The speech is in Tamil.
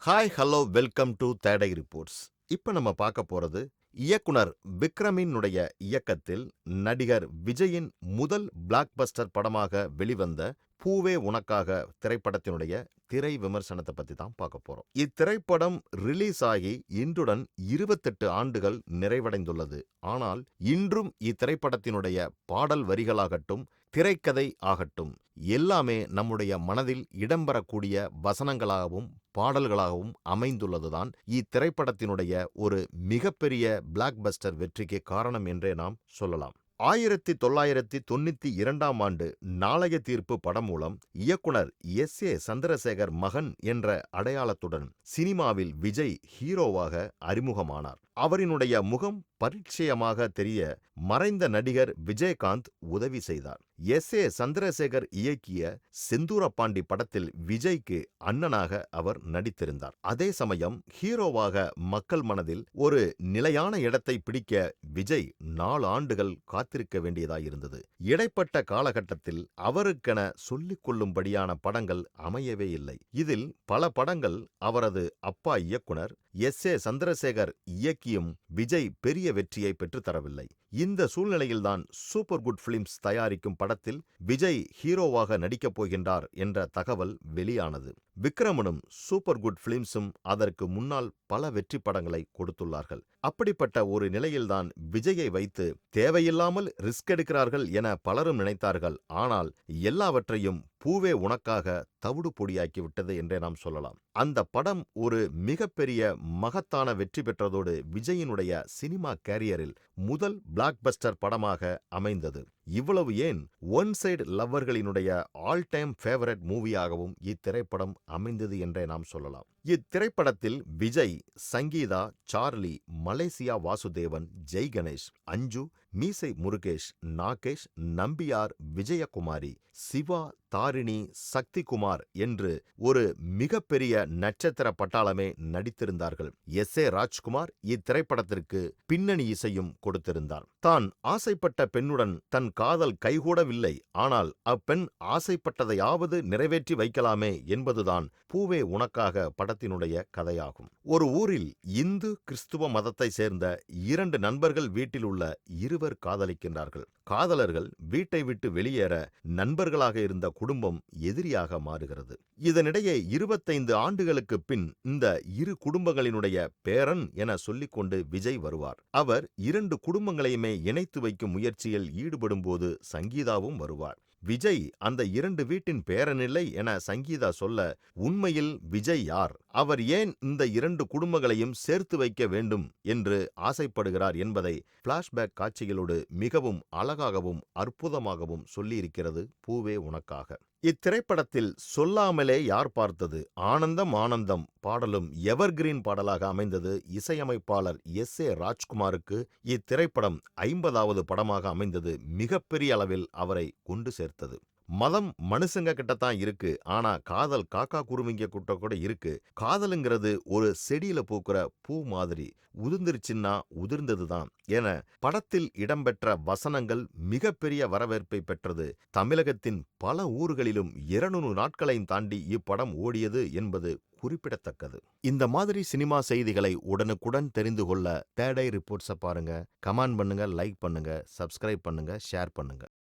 Hi hello welcome to today reports. இப்ப நம்ம பார்க்க போறது இயக்குனர் விக்ரமினுடைய இயக்கத்தில் நடிகர் விஜயின் முதல் பிளாக் பஸ்டர் படமாக வெளிவந்த பூவே உனக்காக திரைப்படத்தினுடைய திரை விமர்சனத்தை பத்தி தான் பார்க்க போறோம். இத்திரைப்படம் ரிலீஸ் ஆகி இன்றுடன் 28 ஆண்டுகள் நிறைவடைந்துள்ளது. ஆனால் இன்றும் இத்திரைப்படத்தினுடைய பாடல் வரிகளாகட்டும், திரைக்கதை ஆகட்டும், எல்லாமே நம்முடைய மனதில் இடம்பெறக்கூடிய வசனங்களாகவும் பாடல்களாகவும் அமைந்துள்ளதுதான் இத்திரைப்படத்தினுடைய ஒரு மிகப்பெரிய பிளாக் பஸ்டர் வெற்றிக்கு காரணம் என்றே நாம் சொல்லலாம். 1992ஆம் ஆண்டு நாளைய தீர்ப்பு படம் மூலம் இயக்குனர் எஸ்.ஏ. சந்திரசேகர் மகன் என்ற அடையாளத்துடன் சினிமாவில் விஜய் ஹீரோவாக அறிமுகமானார். அவரினுடைய முகம் பரிச்சயமாக தெரிய மறைந்த நடிகர் விஜயகாந்த் உதவி செய்தார். எஸ்.ஏ. சந்திரசேகர் இயக்கிய செந்தூரப்பாண்டி படத்தில் விஜய்க்கு அண்ணனாக அவர் நடித்திருந்தார். அதே சமயம் ஹீரோவாக மக்கள் மனதில் ஒரு நிலையான இடத்தை பிடிக்க விஜய் 4 ஆண்டுகள் காத்திருக்க வேண்டியதாயிருந்தது. இடைப்பட்ட காலகட்டத்தில் அவருக்கென சொல்லிக் கொள்ளும்படியான படங்கள் அமையவே இல்லை. இதில் பல படங்கள் அவரது அப்பா இயக்குனர் எஸ்.ஏ. சந்திரசேகர் இயக்கியும் விஜய் பெரிய வெற்றியை பெற்றுத்தரவில்லை. இந்த சூழ்நிலையில்தான் சூப்பர் குட் பிலிம்ஸ் தயாரிக்கும் படத்தில் விஜய் ஹீரோவாக நடிக்கப் போகின்றார் என்ற தகவல் வெளியானது. விக்ரமனும் சூப்பர் குட் பிலிம்ஸும் அதற்கு முன்னால் பல வெற்றி படங்களை கொடுத்துள்ளார்கள். அப்படிப்பட்ட ஒரு நிலையில்தான் விஜயை வைத்து தேவையில்லாமல் ரிஸ்க் எடுக்கிறார்கள் என பலரும் நினைத்தார்கள். ஆனால் எல்லாவற்றையும் பூவே உனக்காக தவிடு பொடியாக்கிவிட்டது என்றே நாம் சொல்லலாம். அந்த படம் ஒரு மிகப்பெரிய மகத்தான வெற்றி பெற்றதோடு விஜயினுடைய சினிமா கேரியரில் முதல் பிளாக் பஸ்டர் படமாக அமைந்தது. இவ்வளவு ஏன், ஒன் சைடு லவ்வர்களினுடைய ஆல் டைம் ஃபேவரட் மூவியாகவும் இத்திரைப்படம் அமைந்தது என்றே நாம் சொல்லலாம். இத்திரைப்படத்தில் விஜய், சங்கீதா, சார்லி, மலேசியா வாசுதேவன், ஜெய் கணேஷ், அஞ்சு, மீசை முருகேஷ், நாகேஷ், நம்பியார், விஜயகுமாரி, சிவா, தாரிணி, சக்திகுமார் என்று ஒரு மிகப்பெரிய நட்சத்திர பட்டாளமே நடித்திருந்தார்கள். எஸ்.ஏ. ராஜ்குமார் இத்திரைப்படத்திற்கு பின்னணி இசையும் கொடுத்திருந்தார். தான் ஆசைப்பட்ட பெண்ணுடன் தன் காதல் கைகூடவில்லை, ஆனால் அப்பெண் ஆசைப்பட்டதையாவது நிறைவேற்றி வைக்கலாமே என்பதுதான் பூவே உனக்காக படத்தினுடைய கதையாகும். ஒரு ஊரில் இந்து கிறிஸ்துவ மதத்தை சேர்ந்த 2 நண்பர்கள் வீட்டில் உள்ள இருவர் காதலிக்கின்றார்கள். காதலர்கள் வீட்டை விட்டு வெளியேற நண்பர்களாக இருந்த குடும்பம் எதிரியாக மாறுகிறது. இதனிடையே 25 ஆண்டுகளுக்கு பின் இந்த இரு குடும்பங்களினுடைய பேரன் என சொல்லிக்கொண்டு விஜய் வருவார். அவர் 2 குடும்பங்களையுமே இணைத்து வைக்கும் முயற்சியில் ஈடுபடும் போது சங்கீதாவும் வருவார். விஜய் அந்த 2 வீட்டின் பேரனில்லை என சங்கீதா சொல்ல, உண்மையில் விஜய் யார், அவர் ஏன் இந்த 2 குடும்பங்களையும் சேர்த்து வைக்க வேண்டும் என்று ஆசைப்படுகிறார் என்பதை பிளாஷ்பேக் காட்சிகளோடு மிகவும் அழகாகவும் அற்புதமாகவும் சொல்லியிருக்கிறது பூவே உனக்காக. இத்திரைப்படத்தில் சொல்லாமலே யார் பார்த்தது, ஆனந்தம் ஆனந்தம் பாடலும் எவர்கிரீன் பாடலாக அமைந்தது. இசையமைப்பாளர் எஸ்.ஏ. ராஜ்குமாருக்கு இத்திரைப்படம் 50வது படமாக அமைந்தது மிகப்பெரிய அளவில் அவரை கொண்டு சேர்த்தது. மதம் மனுஷங்க கிட்டத்தான் இருக்கு, ஆனா காதல் காக்கா குருவிங்க கிட்ட கூட இருக்கு. காதலுங்கிறது ஒரு செடியில பூக்கிற பூ மாதிரி, உதிர்ந்துருச்சுன்னா உதிர்ந்ததுதான் என படத்தில் இடம்பெற்ற வசனங்கள் மிகப்பெரிய வரவேற்பை பெற்றது. தமிழகத்தின் பல ஊர்களிலும் 200 நாட்களையும் தாண்டி இப்படம் ஓடியது என்பது குறிப்பிடத்தக்கது. இந்த மாதிரி சினிமா செய்திகளை உடனுக்குடன் தெரிந்து கொள்ள தேடை ரிப்போர்ட்ஸை பாருங்க. கமெண்ட் பண்ணுங்க, லைக் பண்ணுங்க, சப்ஸ்கிரைப் பண்ணுங்க, ஷேர் பண்ணுங்க.